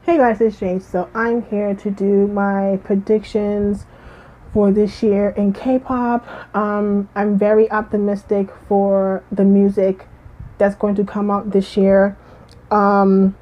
Hey guys, it's Jane. So I'm here to do my predictions for this year in K-pop. I'm very optimistic for the music that's going to come out this year. Um,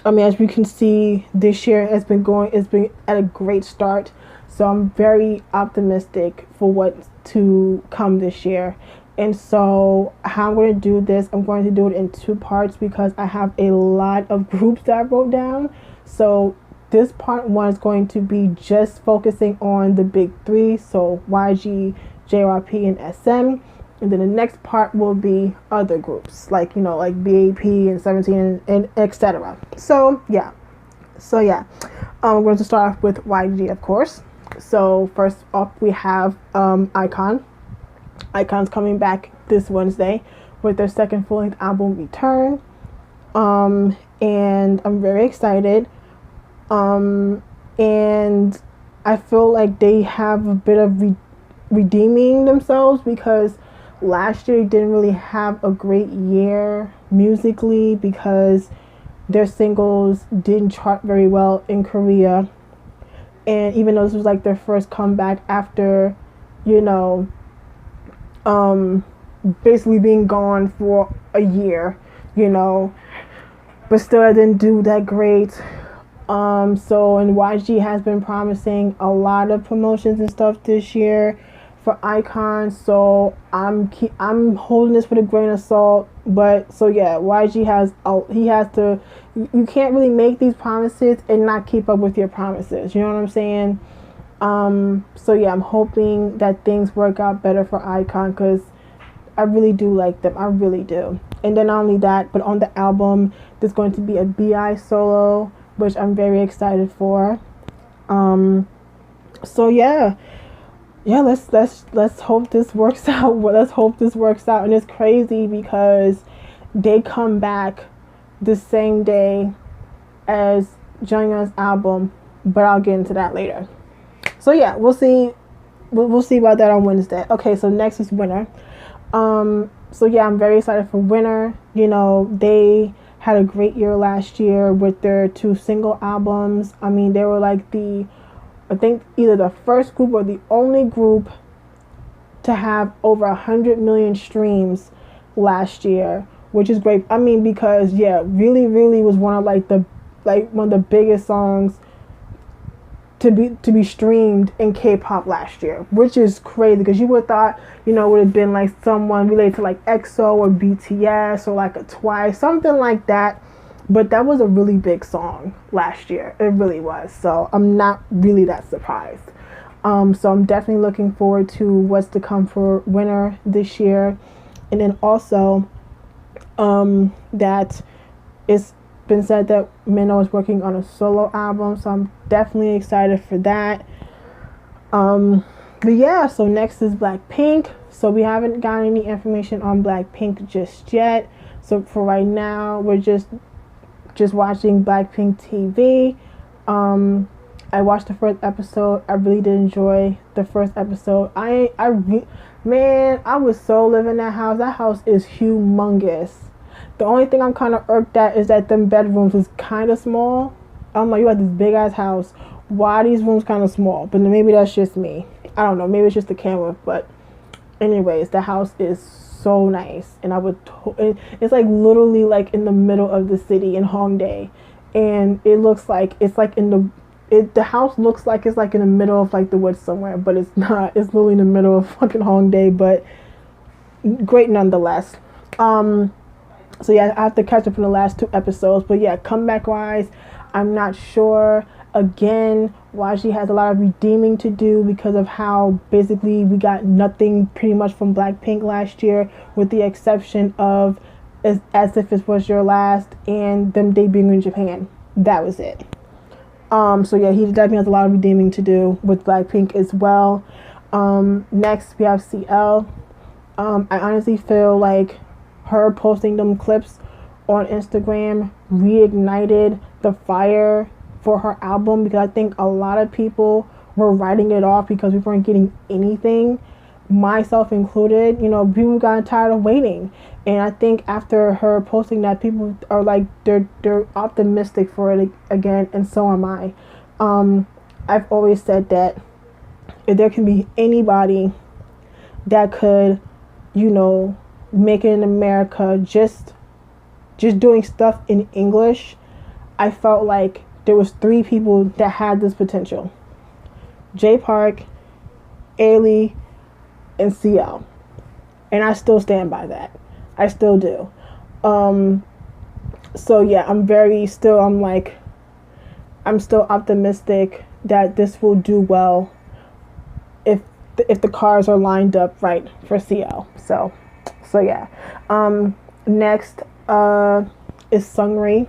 as you can see, this year it's been at a great start. So I'm very optimistic for what to come this year. And so, how I'm going to do this, I'm going to do it in two parts because I have a lot of groups that I wrote down. So, this part one is going to be just focusing on the big three, so YG, JYP, and SM. And then the next part will be other groups, like, like BAP and 17 and etc. We're going to start off with YG, of course. So, first up, we have iKON. iKON's coming back this Wednesday with their second full-length album, Return. And I'm very excited. And I feel like they have a bit of redeeming themselves because last year didn't really have a great year musically because their singles didn't chart very well in Korea. And even though this was like their first comeback after, you know, basically being gone for a year, but still I didn't do that great. And YG has been promising a lot of promotions and stuff this year for iKON, so I'm holding this with a grain of salt. But so yeah, YG has to. You can't really make these promises and not keep up with your promises. You know what I'm saying? So yeah, I'm hoping that things work out better for iKON because I really do like them. I really do. And then not only that, but on the album, there's going to be a BI solo, which I'm very excited for. So yeah, let's hope this works out. Let's hope this works out. And it's crazy because they come back the same day as Jungkook's album, but I'll get into that later. So yeah, we'll see. We'll see about that on Wednesday. Okay, so next is Winner. So yeah, I'm very excited for Winner. They had a great year last year with their two single albums. I mean, they were like I think either the first group or the only group to have over 100 million streams last year, which is great. I mean, because yeah, really, really was one of one of the biggest songs to be streamed in K-pop last year, which is crazy because you would have thought, it would have been like someone related to like EXO or BTS or like a Twice, something like that. But that was a really big song last year. It really was. So I'm not really that surprised. So I'm definitely looking forward to what's to come for Winner this year. And then also that it's been said that Minho is working on a solo album, so I'm definitely excited for that. But yeah, so next is Blackpink. So we haven't gotten any information on Blackpink just yet. So for right now, we're just watching Blackpink TV. I watched the first episode. I really did enjoy the first episode. Man, I was so living that house. That house is humongous. The only thing I'm kind of irked at is that them bedrooms is kind of small. I'm like, you have this big ass house. Why are these rooms kind of small? But maybe that's just me. I don't know. Maybe it's just the camera. But anyways, the house is so nice. And it's like literally like in the middle of the city in Hongdae. And it looks like it's like the house looks like it's like in the middle of like the woods somewhere. But it's not. It's literally in the middle of fucking Hongdae. But great nonetheless. So yeah, I have to catch up on the last two episodes. But yeah, comeback wise, I'm not sure. Again, YG has a lot of redeeming to do because of how basically we got nothing pretty much from Blackpink last year, with the exception of As If It Was Your Last and them debuting in Japan. That was it. So yeah, he definitely has a lot of redeeming to do with Blackpink as well. Next we have CL. I honestly feel like her posting them clips on Instagram reignited the fire for her album, because I think a lot of people were writing it off because we weren't getting anything. myself included, you know, people got tired of waiting. And I think after her posting that, people are like, they're optimistic for it again, and so am I. I've always said that if there can be anybody that could, you know, make it in America, just doing stuff in English, I felt like there was 3 people that had this potential: Jay Park, Ailey, and CL. And I still stand by that. I still do. So yeah, I'm still optimistic that this will do well if the cars are lined up right for CL. So yeah. Next is Seungri.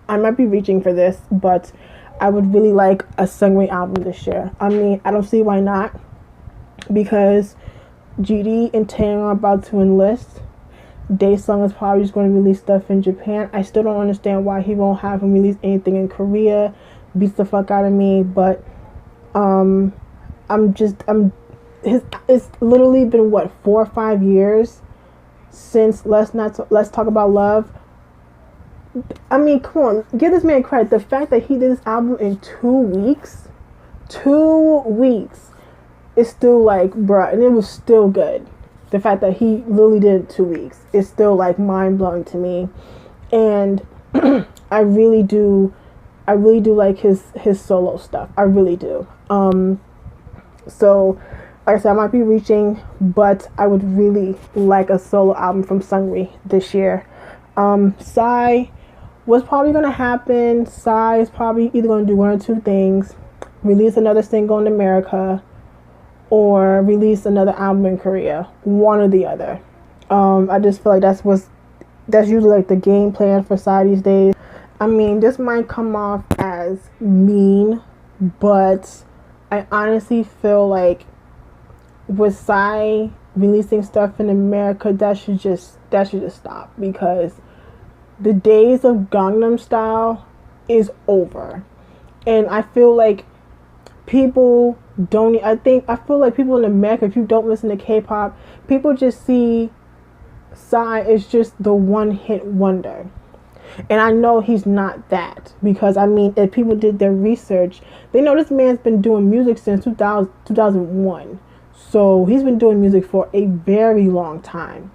I might be reaching for this, but I would really like a Seungri album this year. I mean, I don't see why not, because GD and Taeyong are about to enlist. Daesung is probably just going to release stuff in Japan. I still don't understand why he won't have him release anything in Korea. Beats the fuck out of me, but it's literally been what, 4 or 5 years since Let's Talk About Love. I mean, come on, give this man credit. The fact that he did this album in 2 weeks, is still like, bruh, and it was still good. The fact that he literally did it 2 weeks is still like mind blowing to me, and I really do like his solo stuff. I really do. So, like I said, I might be reaching, but I would really like a solo album from Seungri this year. Psy, what's probably going to happen, Psy is probably either going to do 1 or 2 things: release another single in America, or release another album in Korea. One or the other. I just feel like that's usually like the game plan for Psy these days. I mean, this might come off as mean, but I honestly feel like with Psy releasing stuff in America, that should just stop, because the days of Gangnam Style is over. And I feel like people don't, I feel like people in America, if you don't listen to K-pop, people just see Psy as just the one-hit wonder. And I know he's not that, because I mean, if people did their research, they know this man's been doing music since 2001. So he's been doing music for a very long time.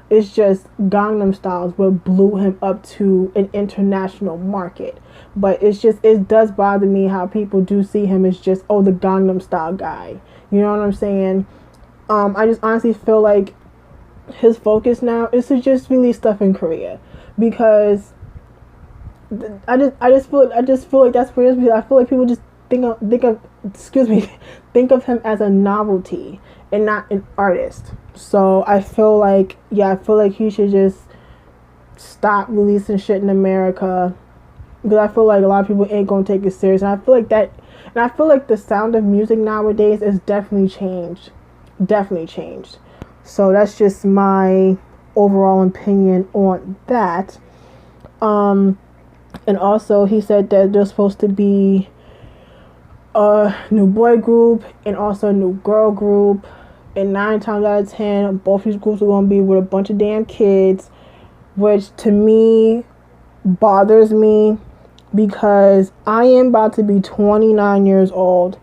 It's just Gangnam Style is what blew him up to an international market. But it does bother me how people do see him as just, oh, the Gangnam Style guy. You know what I'm saying? I just honestly feel like his focus now is to just release stuff in Korea, because I just feel like that's where it is. I feel like people just think of him as a novelty and not an artist. So I feel like he should just stop releasing shit in America, because I feel like a lot of people ain't gonna take it serious. And I feel like the sound of music nowadays is definitely changed. So that's just my overall opinion on that. And also he said that there's supposed to be a new boy group and also a new girl group, and 9 times out of 10 both these groups are going to be with a bunch of damn kids, which to me bothers me, because I am about to be 29 years old,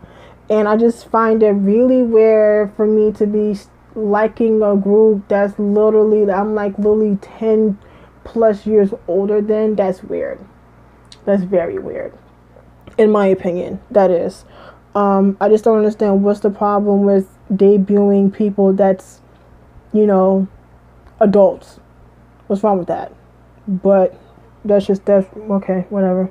and I just find it really weird for me to be liking a group that's literally, I'm like literally 10 plus years older than. That's weird. That's very weird, in my opinion. That is. I just don't understand what's the problem with debuting people that's, you know, adults. What's wrong with that? But that's okay, whatever.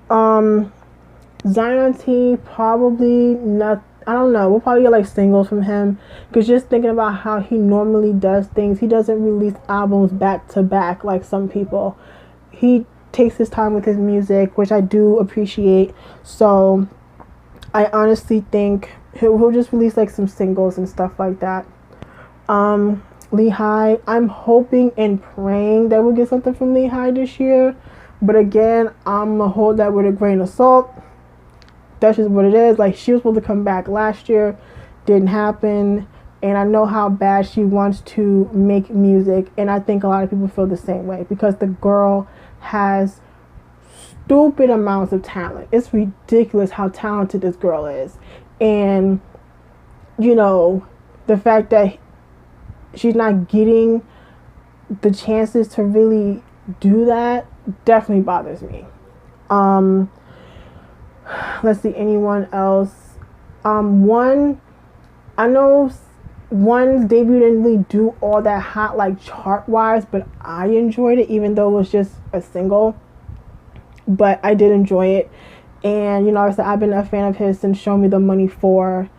Zion T, probably not. I don't know. We'll probably get like singles from him, because just thinking about how he normally does things, he doesn't release albums back to back like some people. He takes his time with his music, which I do appreciate. So I honestly think he'll just release like some singles and stuff like that. Lehigh, I'm hoping and praying that we'll get something from Lehigh this year, but again, I'm gonna hold that with a grain of salt. That's just what it is. Like, she was supposed to come back last year, didn't happen. and I know how bad she wants to make music, and I think a lot of people feel the same way because the girl has stupid amounts of talent. It's ridiculous how talented this girl is. And you know, the fact that she's not getting the chances to really do that definitely bothers me. Let's see, anyone else? One, I know one's debut didn't really do all that hot, like chart wise, but I enjoyed it, even though it was just a single. But I did enjoy it, and you know, like I said, I've been a fan of his since Show Me the Money 4.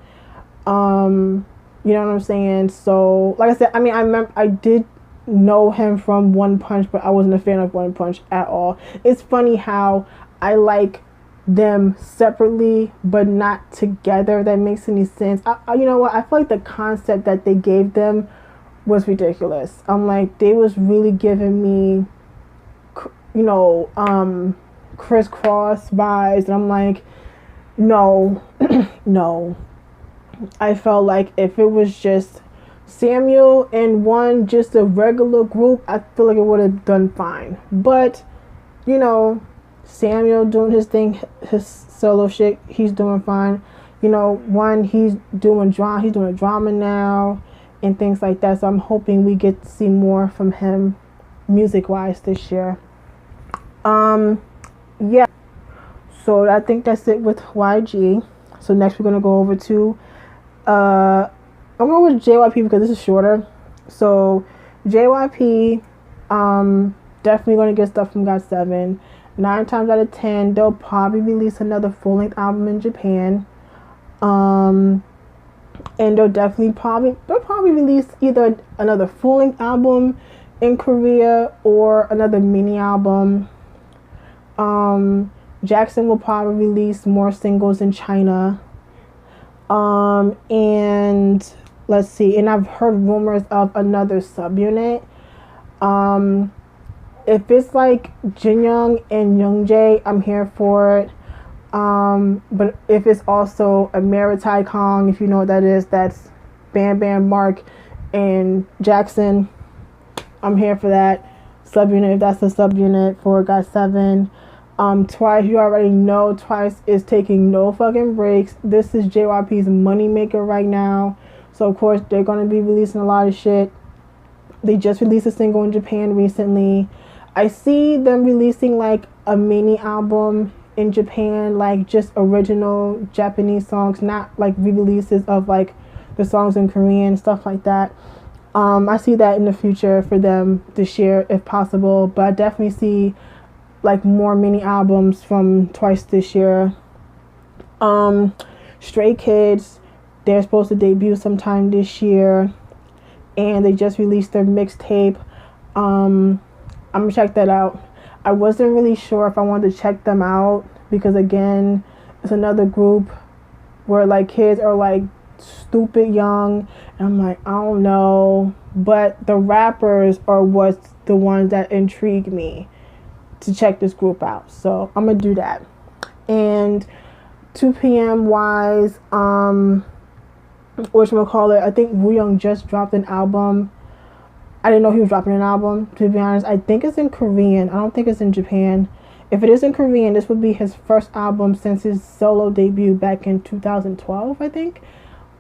You know what I'm saying? So, like I said, I mean, I did know him from One Punch, but I wasn't a fan of One Punch at all. It's funny how I like them separately but not together. That makes any sense. You know what? I feel like the concept that they gave them was ridiculous. I'm like, they was really giving me, you know, crisscross vibes, and I'm like, no, no. I felt like if it was just Samuel and one, just a regular group, I feel like it would have done fine. But, you know, Samuel doing his thing, his solo shit, he's doing fine. You know, one, he's doing a drama now and things like that. So I'm hoping we get to see more from him music-wise this year. Yeah. So I think that's it with YG. So next we're going to go over to I'm going with JYP because this is shorter. So JYP, definitely going to get stuff from GOT7. 9 times out of 10, they'll probably release another full-length album in Japan. And they'll probably release either another full-length album in Korea or another mini album. Jackson will probably release more singles in China. And let's see, and I've heard rumors of another subunit. If it's like Jinyoung and Youngjae, I'm here for it. But if it's also a Maritai Kong, if you know what that is, that's Bam Bam, Mark, and Jackson, I'm here for that subunit, if that's a subunit for GOT7. Twice, you already know Twice is taking no fucking breaks. This is JYP's moneymaker right now. So, of course, they're going to be releasing a lot of shit. They just released a single in Japan recently. I see them releasing, like, a mini album in Japan, like, just original Japanese songs, not, like, re-releases of, like, the songs in Korean, stuff like that. I see that in the future for them this year, if possible. But I definitely see like more mini albums from Twice this year. Stray Kids, they're supposed to debut sometime this year, and they just released their mixtape. I'm gonna check that out. I wasn't really sure if I wanted to check them out because, again, it's another group where like kids are like stupid young, and I'm like, I don't know, but the rappers are what's the ones that intrigue me to check this group out. So I'm gonna do that. And 2 p.m. wise, whatchamacallit, I think Wooyoung just dropped an album. I didn't know he was dropping an album, to be honest. I think it's in Korean. I don't think it's in Japan. If it is in Korean, this would be his first album since his solo debut back in 2012, I think.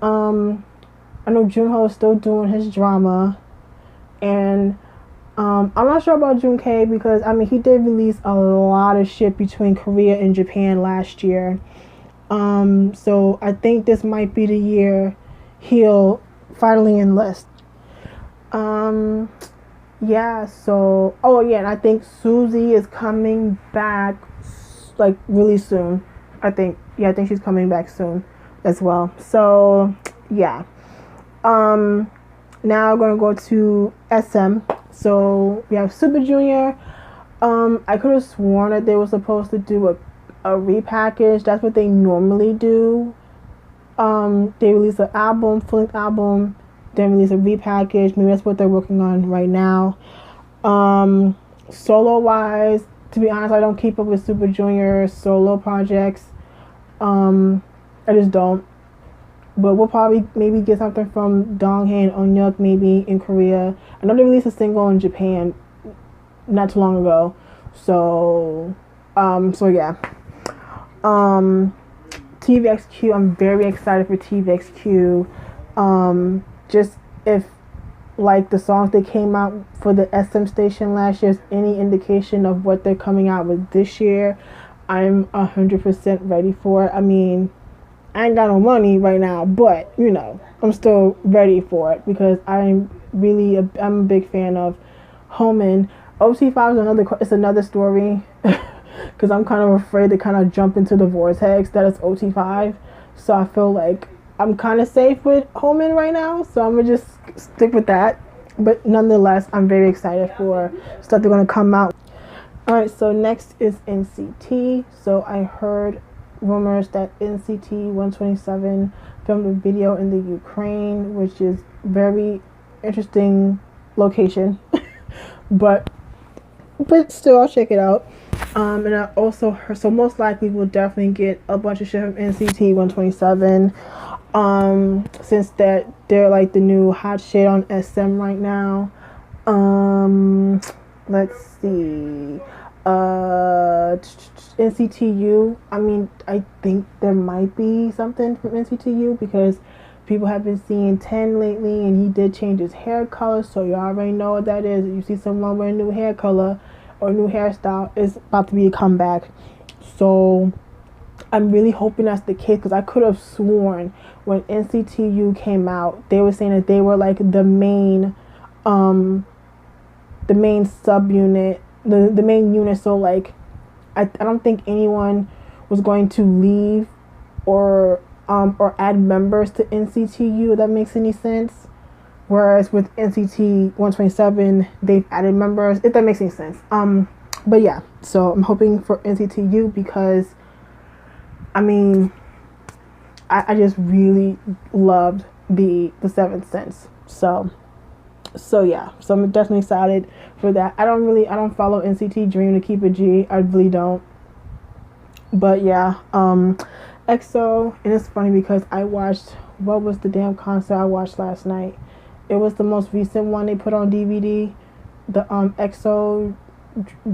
I know Junho is still doing his drama, and I'm not sure about Junkei because, I mean, he did release a lot of shit between Korea and Japan last year. So I think this might be the year he'll finally enlist. Yeah, so, oh yeah, and I think Suzy is coming back, like, really soon. I think she's coming back soon as well. So, yeah. Now we're going to go to SM. So we have Super Junior. I could have sworn that they were supposed to do a repackage. That's what they normally do. They release an album, full-length album, then release a repackage. Maybe that's what they're working on right now. Solo wise, to be honest, I don't keep up with Super Junior solo projects. I just don't. but we'll probably maybe get something from Donghae and Onyeok maybe in Korea. I know they released a single in Japan not too long ago. So yeah. TVXQ, I'm very excited for TVXQ. Just if like the songs that came out for the SM station last year is any indication of what they're coming out with this year, I'm 100% ready for it. I mean, I ain't got no money right now, but you know, I'm still ready for it because I'm a big fan of Homan. OT5 is another story because I'm kind of afraid to kind of jump into the vortex that is OT5. So I feel like I'm kind of safe with Homan right now, so I'm gonna just stick with that. But nonetheless, I'm very excited for stuff they're gonna come out. All right, so next is NCT. So I heard rumors that NCT 127 filmed a video in the Ukraine, which is very interesting location. but still, I'll check it out. And I also heard, so most likely we'll definitely get a bunch of shit from NCT 127. Since that they're like the new hot shit on SM right now. Let's see. NCTU. I mean, I think there might be something from NCTU because people have been seeing 10 lately, and he did change his hair color, so you already know what that is. If you see someone with a new hair color or new hairstyle, it's about to be a comeback. So I'm really hoping that's the case because I could have sworn when NCTU came out, they were saying that they were like the main subunit, the main unit. So like, I don't think anyone was going to leave or add members to NCTU. If that makes any sense. Whereas with NCT 127, they've added members. If that makes any sense. But yeah, so I'm hoping for NCTU because, I mean, I just really loved the Seventh Sense. So yeah, so I'm definitely excited for that. I don't follow NCT Dream, to keep it G. I really don't. But yeah, EXO, and it's funny because I watched, what was the damn concert I watched last night? It was the most recent one they put on DVD. The EXO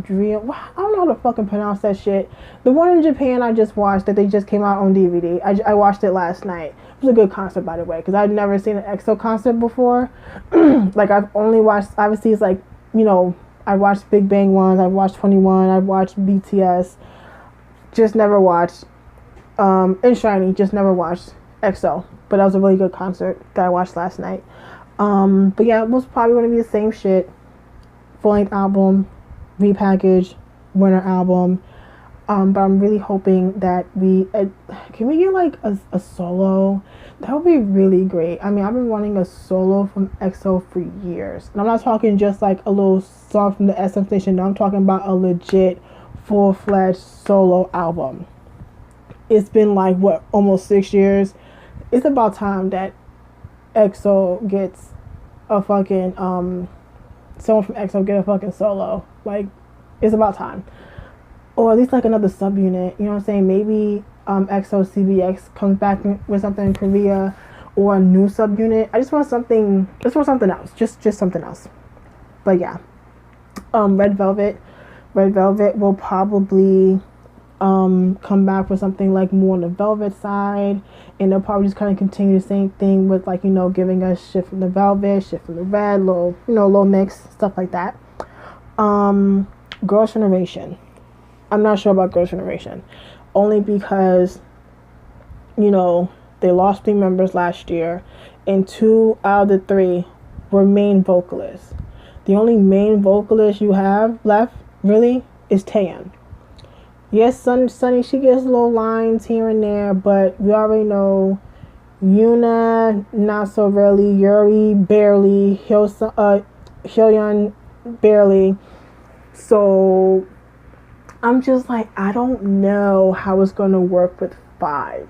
Dream. I don't know how to fucking pronounce that shit. The one in Japan I just watched that they just came out on DVD. I watched it last night. It was a good concert, by the way, because I'd never seen an EXO concert before. Like, I've only watched, obviously it's like, you know, I watched Big Bang ones, I watched 21, I watched BTS, just never watched and SHINee, just never watched EXO. But that was a really good concert that I watched last night. But yeah, it was probably going to be the same shit. Full-length album, repackaged, winter album. But I'm really hoping that can we get like a solo? That would be really great. I mean, I've been wanting a solo from EXO for years. And I'm not talking just like a little song from the SM station. No, I'm talking about a legit, full-fledged solo album. It's been like, what, almost 6 years? It's about time that EXO gets a fucking, someone from EXO get a fucking solo. Like, it's about time. Or at least like another subunit, you know what I'm saying? Maybe EXO CBX comes back with something in Korea, or a new subunit. I just want something else. Just something else. But yeah. Red Velvet will probably come back with something like more on the Velvet side, and they'll probably just kind of continue the same thing with, like, you know, giving us shit from the Velvet, shit from the Red, little mix, stuff like that. Girls' Generation. I'm not sure about Girls' Generation, only because, you know, they lost 3 members last year, and 2 out of the 3 were main vocalists. The only main vocalist you have left, really, is Taeyeon. Yes, Sunny, she gets little lines here and there, but we already know Yuna, not so really, Yuri, barely, Hyeon, barely. So I'm just like, I don't know how it's going to work with 5.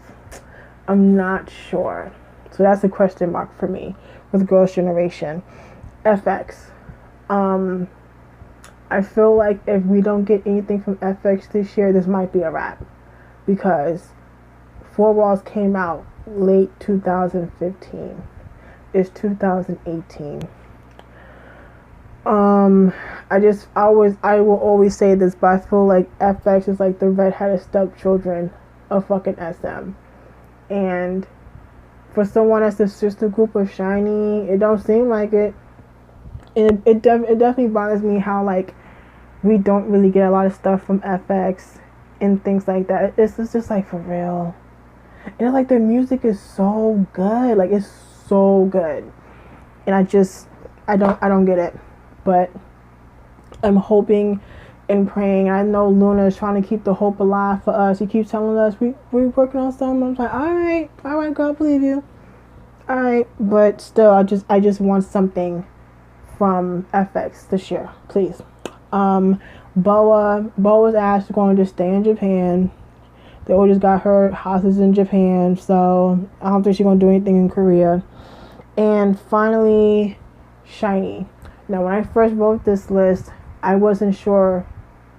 I'm not sure. So that's a question mark for me with Girls' Generation. FX. I feel like if we don't get anything from FX this year, this might be a wrap. Because 4 Walls came out late 2015. It's 2018. I will always say this, but I feel like FX is like the redheaded stepchildren of fucking SM. And for someone that's the sister group of SHINee, it don't seem like it. And it definitely bothers me how like we don't really get a lot of stuff from FX and things like that. It's just like, for real. And it's like their music is so good. Like, it's so good. And I don't get it. But I'm hoping and praying. I know Luna is trying to keep the hope alive for us. She keeps telling us we're working on something. I'm like, all right, God, believe you. All right, but still, I just want something from FX this year, please. Boa's ass is going to stay in Japan. They all just got her houses in Japan, so I don't think she's gonna do anything in Korea. And finally, SHINee. Now, when I first wrote this list, I wasn't sure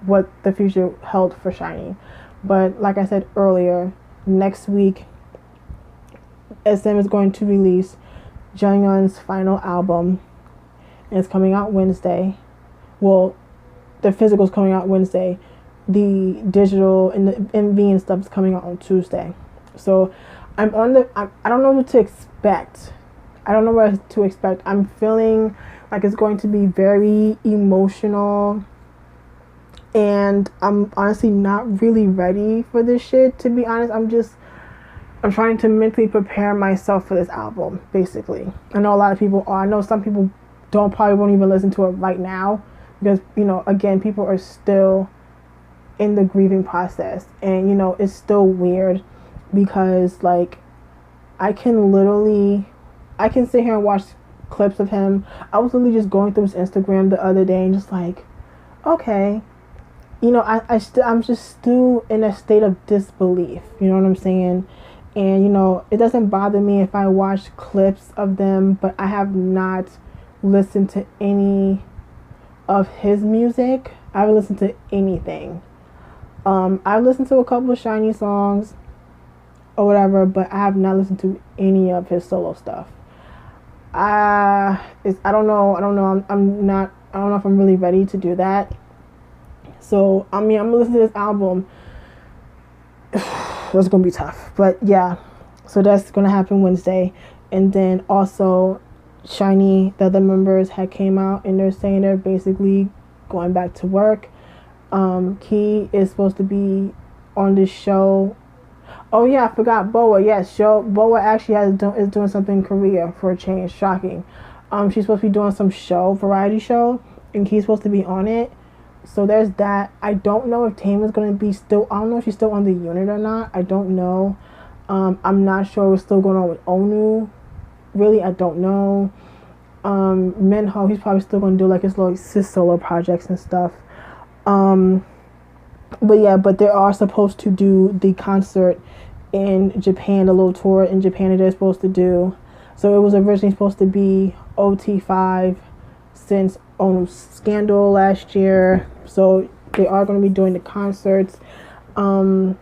what the future held for SHINee, but like I said earlier, next week SM is going to release Jungyeon's final album, and it's coming out Wednesday. Well, the physical's coming out Wednesday. The digital and the MV and stuff is coming out on Tuesday. So I don't know what to expect. I don't know what to expect. I'm feeling like it's going to be very emotional, and I'm honestly not really ready for this shit, to be honest. I'm trying to mentally prepare myself for this album, basically. I know a lot of people are. I know some people won't even listen to it right now because, you know, again, people are still in the grieving process, and, you know, it's still weird because, like, I can sit here and watch clips of him. I was literally just going through his Instagram the other day and just like, okay, you know, I'm just still in a state of disbelief, you know what I'm saying? And, you know, it doesn't bother me if I watch clips of them, but I have not listened to any of his music. I haven't listened to anything. I've listened to a couple of SHINee songs or whatever, but I have not listened to any of his solo stuff. I don't know. I don't know if I'm really ready to do that. So, I mean, I'm gonna listen to this album. That's gonna be tough, but yeah. So that's gonna happen Wednesday, and then also, SHINee, the other members had came out and they're saying they're basically going back to work. Key is supposed to be on this show. Oh yeah, I forgot Boa. Yes, Boa actually is doing something in Korea for a change. Shocking. She's supposed to be doing some variety show, and Key's supposed to be on it. So there's that. I don't know if Taemin's gonna be still. I don't know if she's still on the unit or not. I don't know. I'm not sure what's still going on with Onu. Really, I don't know. Minho, he's probably still gonna do like his solo projects and stuff. But they are supposed to do the concert in Japan, the little tour in Japan that they're supposed to do. So it was originally supposed to be OT5 since Onu's scandal last year. So they are going to be doing the concerts. So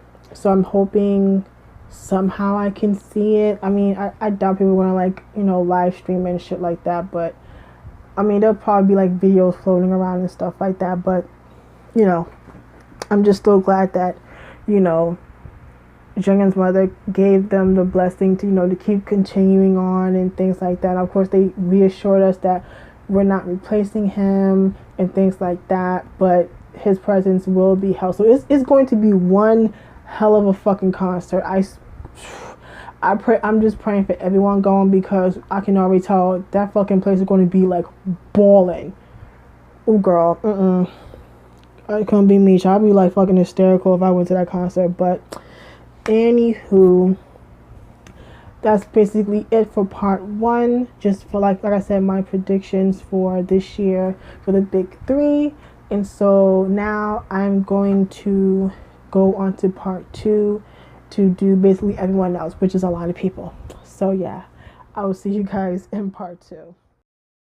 I'm hoping somehow I can see it. I mean, I doubt people are going to live stream and shit like that. But I mean, there'll probably be videos floating around and stuff like that. But I'm just still glad that, Jungyeon's mother gave them the blessing to keep continuing on and things like that. Of course, they reassured us that we're not replacing him and things like that, but his presence will be held. So it's going to be one hell of a fucking concert. I'm just praying for everyone going, because I can already tell that fucking place is going to be balling. Oh girl, it couldn't be me. I'd be fucking hysterical if I went to that concert. But anywho, that's basically it for part 1. Just for like I said, my predictions for this year for the big 3. And so now I'm going to go on to part 2 to do basically everyone else, which is a lot of people. So yeah, I will see you guys in part 2.